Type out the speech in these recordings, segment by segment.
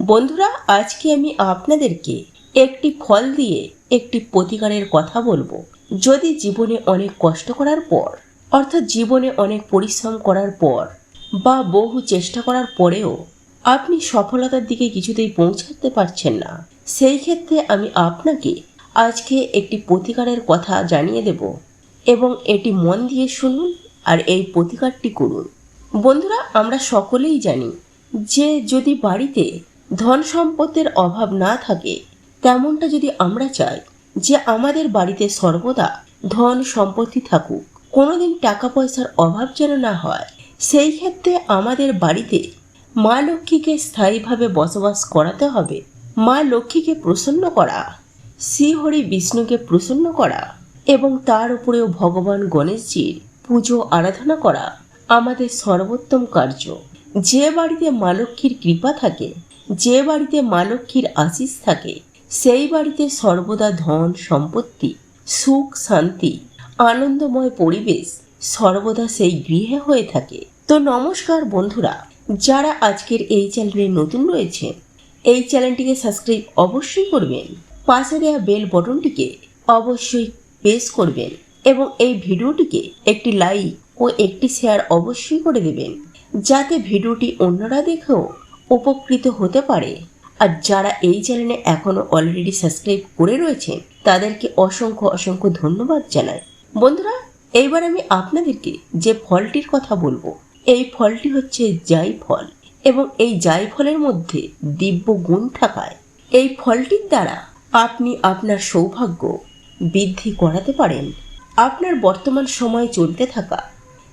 বন্ধুরা, আজকে আমি আপনাদেরকে একটি ফল দিয়ে একটি প্রতিকারের কথা বলবো। যদি জীবনে অনেক কষ্ট করার পর, অর্থাৎ জীবনে অনেক পরিশ্রম করার পর বা বহু চেষ্টা করার পরেও আপনি সফলতার দিকে কিছুতেই পৌঁছাতে পারছেন না, সেই ক্ষেত্রে আমি আপনাকে আজকে একটি প্রতিকারের কথা জানিয়ে দেব এবং এটি মন দিয়ে শুনুন আর এই প্রতিকারটি করুন। বন্ধুরা, আমরা সকলেই জানি যে যদি বাড়িতে ধন সম্পদের অভাব না থাকে, তেমনটা যদি আমরা চাই যে আমাদের বাড়িতে সর্বদা ধন সম্পত্তি থাকুক, কোনোদিন টাকা পয়সার অভাব যেন না হয়, সেই ক্ষেত্রে আমাদের বাড়িতে মা লক্ষ্মীকে স্থায়ীভাবে বসবাস করাতে হবে। মা লক্ষ্মীকে প্রসন্ন করা, শ্রীহরি বিষ্ণুকে প্রসন্ন করা এবং তার উপরেও ভগবান গণেশজির পুজো আরাধনা করা আমাদের সর্বোত্তম কার্য। যে বাড়িতে মা লক্ষ্মীর কৃপা থাকে, যে বাড়িতে মা লক্ষ্মীর আশীষ থাকে, সেই বাড়িতে সর্বদা ধন সম্পত্তি, সুখ শান্তি, আনন্দময় পরিবেশ সর্বদা সেই গৃহে হয়ে থাকে। তো নমস্কার বন্ধুরা, যারা আজকের এই চ্যানেলে নতুন রয়েছে, এই চ্যানেলটিকে সাবস্ক্রাইব অবশ্যই করবেন, পাশে দেওয়া বেল বটনটিকে অবশ্যই প্রেস করবেন এবং এই ভিডিওটিকে একটি লাইক ও একটি শেয়ার অবশ্যই করে দেবেন, যাতে ভিডিওটি অন্যরা দেখেও উপকৃত হতে পারে। আর যারা এই চ্যানেলে এখনো অলরেডি সাবস্ক্রাইব করে রয়েছেন, তাদেরকে অসংখ্য অসংখ্য ধন্যবাদ জানাই। বন্ধুরা, এইবার আমি আপনাদেরকে যে ফলটির কথা বলবো, এই ফলটি হচ্ছে জাইফল এবং এই জাইফলের মধ্যে দিব্য গুণ থাকায় এই ফলটির দ্বারা আপনি আপনার সৌভাগ্য বৃদ্ধি করাতে পারেন। আপনার বর্তমান সময়ে চলতে থাকা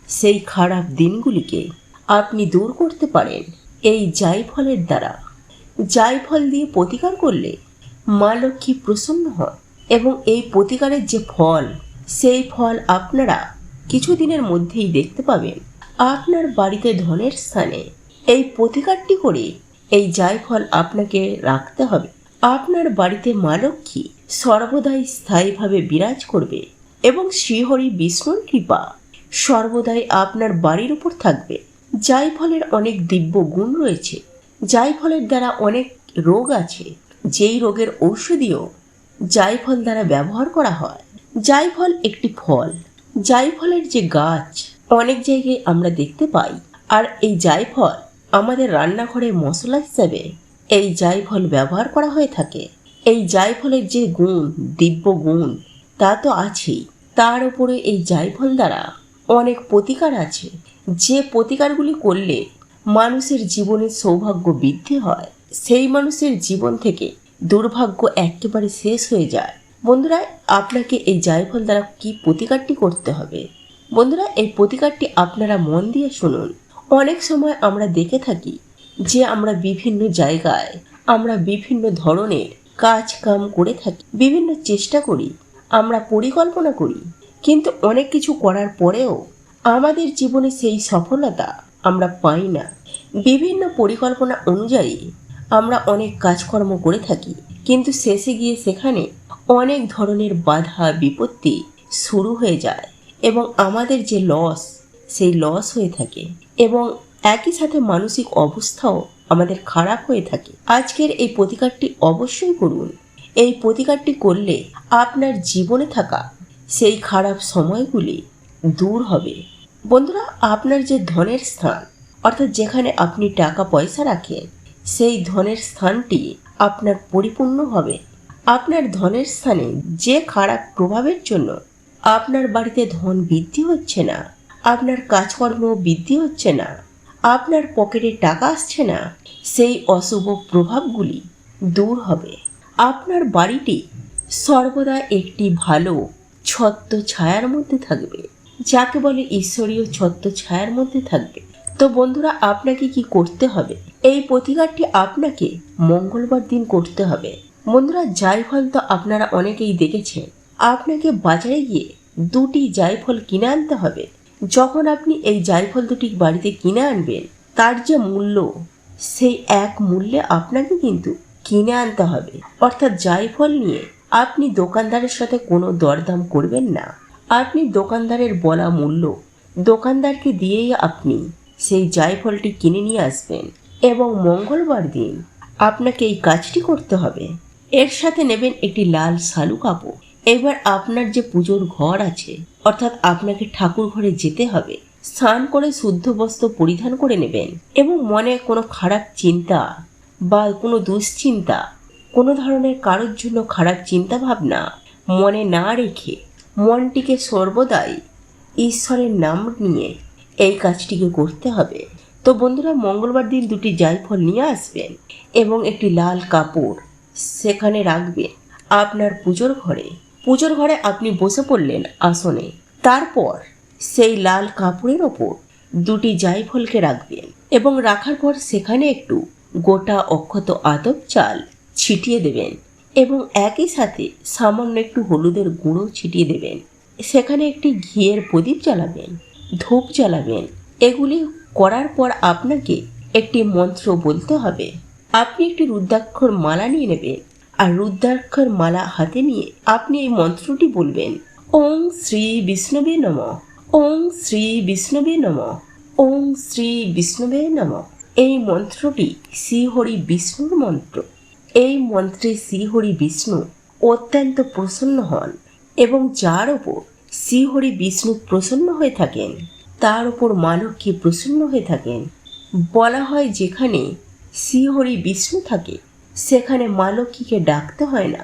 সেই খারাপ দিনগুলিকে আপনি দূর করতে পারেন এই জাইফলের দ্বারা। জাইফল দিয়ে প্রতিকার করলে মা লক্ষ্মী প্রসন্ন হয় এবং এই প্রতিকারের যে ফল, সেই ফল আপনারা কিছুদিনের মধ্যেই দেখতে পাবেন। আপনার বাড়িতে ধনের স্থানে এই প্রতিকারটি করে এই জাইফল আপনাকে রাখতে হবে। আপনার বাড়িতে মা লক্ষ্মী সর্বদাই স্থায়ীভাবে বিরাজ করবে এবং শ্রীহরি বিষ্ণুর কৃপা সর্বদাই আপনার বাড়ির উপর থাকবে। জাইফলের অনেক দিব্য গুণ রয়েছে। জাইফলের দ্বারা অনেক রোগ আছে, যেই রোগের ঔষধিও জাইফল দ্বারা ব্যবহার করা হয়। জাইফল একটি ফল। জাইফলের যে গাছ অনেক জায়গায় আমরা দেখতে পাই, আর এই জাইফল আমাদের রান্নাঘরে মশলা হিসেবে এই জাইফল ব্যবহার করা হয়ে থাকে। এই জাইফলের যে গুণ, দিব্য গুণ, তা তো আছেই, তার উপরে এই জাইফল দ্বারা অনেক প্রতিকার আছে, যে প্রতিকারগুলি করলে মানুষের জীবনের সৌভাগ্য বৃদ্ধি হয়, সেই মানুষের জীবন থেকে দুর্ভাগ্য একেবারে শেষ হয়ে যায়। বন্ধুরা, আপনাকে এই জাইফল দ্বারা কি প্রতিকারটি করতে হবে? বন্ধুরা, এই প্রতিকারটি আপনারা মন দিয়ে শুনুন। অনেক সময় আমরা দেখে থাকি যে আমরা বিভিন্ন জায়গায় আমরা বিভিন্ন ধরনের কাজ কাম করে থাকি, বিভিন্ন চেষ্টা করি, আমরা পরিকল্পনা করি, কিন্তু অনেক কিছু করার পরেও আমাদের জীবনে সেই সফলতা আমরা পাই না। বিভিন্ন পরিকল্পনা অনুযায়ী আমরা অনেক কাজকর্ম করে থাকি, কিন্তু শেষে গিয়ে সেখানে অনেক ধরনের বাধা বিপত্তি শুরু হয়ে যায় এবং আমাদের যে লস, সেই লস হয়ে থাকে এবং একই সাথে মানসিক অবস্থাও আমাদের খারাপ হয়ে থাকে। আজকের এই প্রতিকারটি অবশ্যই করুন। এই প্রতিকারটি করলে আপনার জীবনে থাকা সেই খারাপ সময়গুলি দূর হবে। বন্ধুরা, আপনার যে ধনের স্থান, অর্থাৎ যেখানে আপনি টাকা পয়সা রাখেন, সেই ধনের স্থানটি আপনার পরিপূর্ণ হবে। আপনার ধনের স্থানে যে খারাপ প্রভাবের জন্য আপনার বাড়িতে ধন বৃদ্ধি হচ্ছে না, আপনার কাজকর্ম বৃদ্ধি হচ্ছে না, আপনার পকেটে টাকা আসছে না, সেই অশুভ প্রভাবগুলি দূর হবে। আপনার বাড়িটি সর্বদা একটি ভালো ছত্র ছায়ার মধ্যে থাকবে, যাকে বলে ঈশ্বরীয় ছত্র ছায়ার মধ্যে থাকবে। তো বন্ধুরা, আপনাকে কি করতে হবে? এই প্রতিকারটি আপনাকে মঙ্গলবার দিন করতে হবে। বন্ধুরা, জাইফল তো আপনারা অনেকেই দেখেছেন। আপনাকে বাজারে গিয়ে দুটি জাইফল কিনে আনতে হবে। যখন আপনি এই জাইফল দুটি বাড়িতে কিনে আনবেন, তার যে মূল্য, সেই এক মূল্যে আপনাকে কিন্তু কিনে আনতে হবে। অর্থাৎ জাইফল নিয়ে আপনি দোকানদারের সাথে কোনো দরদাম করবেন না। আপনি দোকানদারের বলা মূল্য দোকানদারকে দিয়েই আপনি সেই জাইফলটি কিনে নিয়ে আসবেন এবং মঙ্গলবার দিন আপনাকে এই কাজটি করতে হবে। এর সাথে নেবেন একটি লাল শালু কাপড়। এবার আপনার যে পুজোর ঘর আছে, অর্থাৎ আপনাকে ঠাকুর ঘরে যেতে হবে। স্নান করে শুদ্ধ বস্ত্র পরিধান করে নেবেন এবং মনে কোনো খারাপ চিন্তা বা কোনো দুশ্চিন্তা, কোনো ধরনের কারোর জন্য খারাপ চিন্তা ভাবনা মনে না রেখে মনটিকে সর্বদাই ঈশ্বরের নাম নিয়ে এই কাজটিকে করতে হবে। তো বন্ধুরা, মঙ্গলবার দিন 2টি জায়ফল নিয়ে আসবেন এবং একটি লাল কাপড় সেখানে রাখবেন আপনার পুজোর ঘরে। পুজোর ঘরে আপনি বসে পড়লেন আসনে। তারপর সেই লাল কাপড়ের ওপর 2টি জায়ফলকে রাখবেন এবং রাখার পর সেখানে একটু গোটা অক্ষত আতপ চাল ছিটিয়ে দেবেন এবং একই সাথে সামান্য একটু হলুদের গুঁড়ো ছিটিয়ে দেবেন। সেখানে একটি ঘিয়ের প্রদীপ জ্বালাবেন, ধূপ জ্বালাবেন। এগুলি করার পর আপনাকে একটি মন্ত্র বলতে হবে। আপনি একটি রুদ্রাক্ষর মালা নিয়ে নেবেন আর রুদ্রাক্ষর মালা হাতে নিয়ে আপনি এই মন্ত্রটি বলবেন, ওং শ্রী বিষ্ণবে নমঃ, ওং শ্রী বিষ্ণবে নমঃ, ওং শ্রী বিষ্ণবে নমঃ। এই মন্ত্রটি শ্রীহরি বিষ্ণুর মন্ত্র। এই মন্ত্রে শ্রীহরি বিষ্ণু অত্যন্ত প্রসন্ন হন এবং যার ওপর শ্রীহরি বিষ্ণু প্রসন্ন হয়ে থাকেন তার ওপর মা লক্ষ্মী প্রসন্ন হয়ে থাকেন। বলা হয় যেখানে শ্রীহরি বিষ্ণু থাকে সেখানে মা লক্ষ্মীকে ডাকতে হয় না,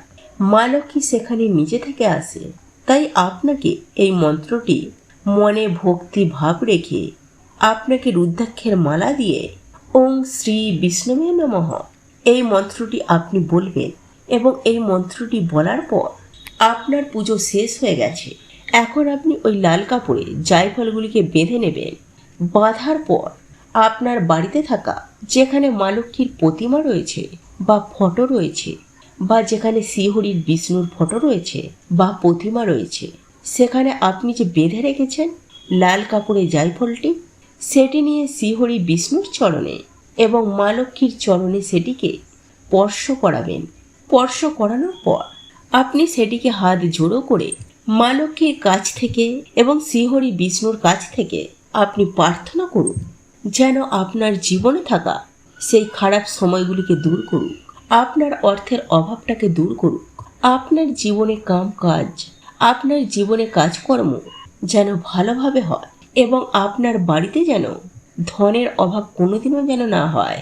মা লক্ষ্মী সেখানে নিজে থেকে আসে। তাই আপনাকে এই মন্ত্রটি মনে ভক্তি ভাব রেখে আপনাকে রুদ্রাক্ষের মালা দিয়ে ওং শ্রী বিষ্ণবে নমঃ এই মন্ত্রটি আপনি বলবেন এবং এই মন্ত্রটি বলার পর আপনার পুজো শেষ হয়ে গেছে। এখন আপনি ওই লাল কাপড়ে জায়ফলগুলিকে বেঁধে নেবেন। বাঁধার পর আপনার বাড়িতে থাকা যেখানে মা লক্ষ্মীর প্রতিমা রয়েছে বা ফটো রয়েছে বা যেখানে শ্রীহরির বিষ্ণুর ফটো রয়েছে বা প্রতিমা রয়েছে, সেখানে আপনি যে বেঁধে রেখেছেন লাল কাপড়ে জায়ফলটি, সেটি নিয়ে শ্রীহরি বিষ্ণুর চরণে এবং মা লক্ষ্মীর চরণে সেটিকে স্পর্শ করাবেন। স্পর্শ করানোর পর আপনি সেটিকে হাত জোড়ো করে মা লক্ষ্মীর কাছ থেকে এবং শ্রীহরি বিষ্ণুর কাছ থেকে আপনি প্রার্থনা করুন যেন আপনার জীবনে থাকা সেই খারাপ সময়গুলিকে দূর করুক, আপনার অর্থের অভাবটাকে দূর করুক, আপনার জীবনে কাম কাজ, আপনার জীবনে কাজকর্ম যেন ভালোভাবে হয় এবং আপনার বাড়িতে যেন ধনের অভাব কোনোদিনও যেন না হয়।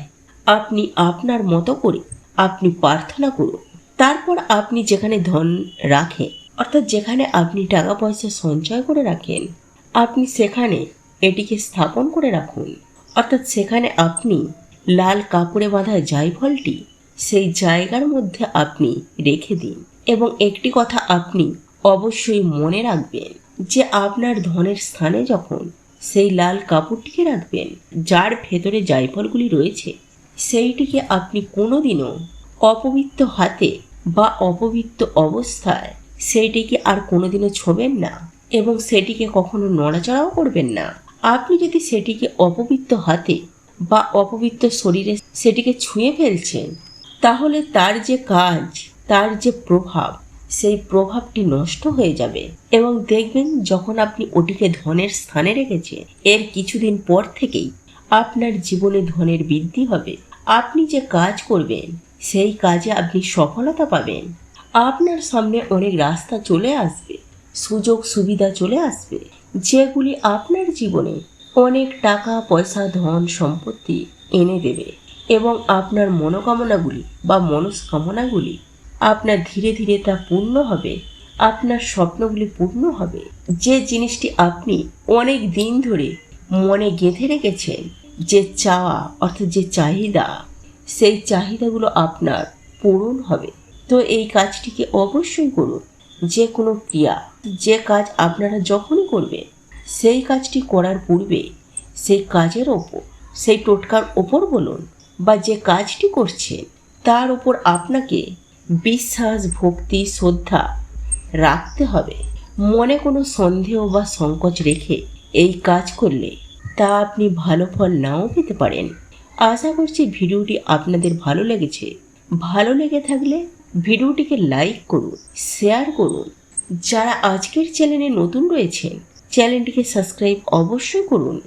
আপনি আপনার মতো করে আপনি প্রার্থনা করুন। তারপর আপনি যেখানে ধন রাখেন, অর্থাৎ যেখানে আপনি টাকা পয়সা সঞ্চয় করে রাখেন, আপনি সেখানে এটিকে স্থাপন করে রাখুন। অর্থাৎ সেখানে আপনি লাল কাপড়ে বাঁধা জায়ফলটি সেই জায়গার মধ্যে আপনি রেখে দিন এবং একটি কথা আপনি অবশ্যই মনে রাখবেন যে আপনার ধনের স্থানে যখন সেই লাল কাপড়টিকে রাখবেন যার ভেতরে জায়ফলগুলি রয়েছে, সেইটিকে আপনি কোনোদিনও অপবিত্র হাতে বা অপবিত্র অবস্থায় সেইটিকে আর কোনোদিনও ছোঁবেন না এবং সেটিকে কখনো নড়াচড়াও করবেন না। আপনি যদি সেটিকে অপবিত্র হাতে বা অপবিত্র শরীরে সেটিকে ছুঁয়ে ফেলছেন, তাহলে তার যে কাজ, তার যে প্রভাব, সেই প্রভাবটি নষ্ট হয়ে যাবে এবং দেখবেন যখন আপনি ওটিকে ধনের স্থানে রেখেছেন এর কিছুদিন পর থেকেই আপনার জীবনে ধনের বৃদ্ধি হবে। আপনি যে কাজ করবেন সেই কাজে আপনি সফলতা পাবেন। আপনার সামনে অনেক রাস্তা চলে আসবে, সুযোগ সুবিধা চলে আসবে, যেগুলি আপনার জীবনে অনেক টাকা পয়সা ধন সম্পত্তি এনে দেবে এবং আপনার মনোকামনাগুলি বা মনস্কামনাগুলি আপনার ধীরে ধীরে তা পূর্ণ হবে, আপনার স্বপ্নগুলি পূর্ণ হবে। যে জিনিসটি আপনি অনেক দিন ধরে মনে গেঁথে রেখেছেন, যে চাওয়া অর্থাৎ যে চাহিদা, সেই চাহিদাগুলো আপনার পূরণ হবে। তো এই কাজটিকে অবশ্যই করুন। যে কোনো ক্রিয়া, যে কাজ আপনারা যখনই করবেন সেই কাজটি করার পূর্বে সেই কাজের ওপর, সেই টোটকার ওপর বলুন বা যে কাজটি করছেন তার উপর আপনাকে বিশ্বাস ভক্তি শ্রদ্ধা রাখতে হবে। মনে কোনো সন্দেহ বা সংকোচ রেখে এই কাজ করলে তা আপনি ভালো ফল নাও পেতে পারেন। আশা করছি ভিডিওটি আপনাদের ভালো লেগেছে। ভালো লেগে থাকলে ভিডিওটিকে লাইক করুন, শেয়ার করুন। যারা আজকের চ্যানেলে নতুন রয়েছেন চ্যানেলটিকে সাবস্ক্রাইব অবশ্যই করুন।